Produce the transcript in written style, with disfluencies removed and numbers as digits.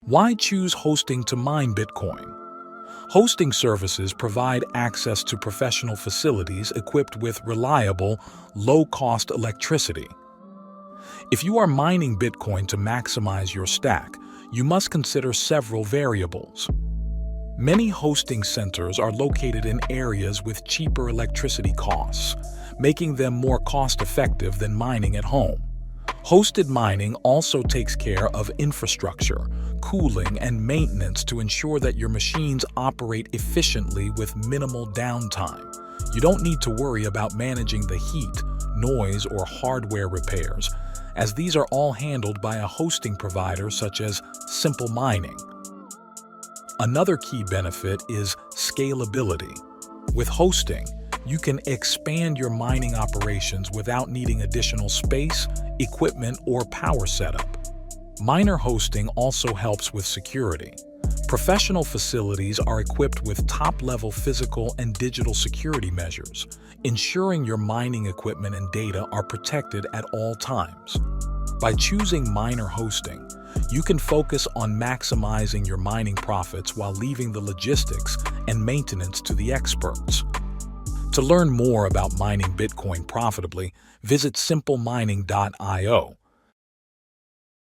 Why choose hosting to mine Bitcoin? Hosting services provide access to professional facilities equipped with reliable, low-cost electricity. If you are mining Bitcoin to maximize your stack, you must consider several variables. Many hosting centers are located in areas with cheaper electricity costs, making them more cost-effective than mining at home. Hosted mining also takes care of infrastructure, cooling, and maintenance to ensure that your machines operate efficiently with minimal downtime. You don't need to worry about managing the heat, noise, or hardware repairs, as these are all handled by a hosting provider such as Simple Mining. Another key benefit is scalability. With hosting, you can expand your mining operations without needing additional space, equipment, or power setup. Miner hosting also helps with security. Professional facilities are equipped with top-level physical and digital security measures, ensuring your mining equipment and data are protected at all times. By choosing miner hosting, you can focus on maximizing your mining profits while leaving the logistics and maintenance to the experts. To learn more about mining Bitcoin profitably, visit simplemining.io.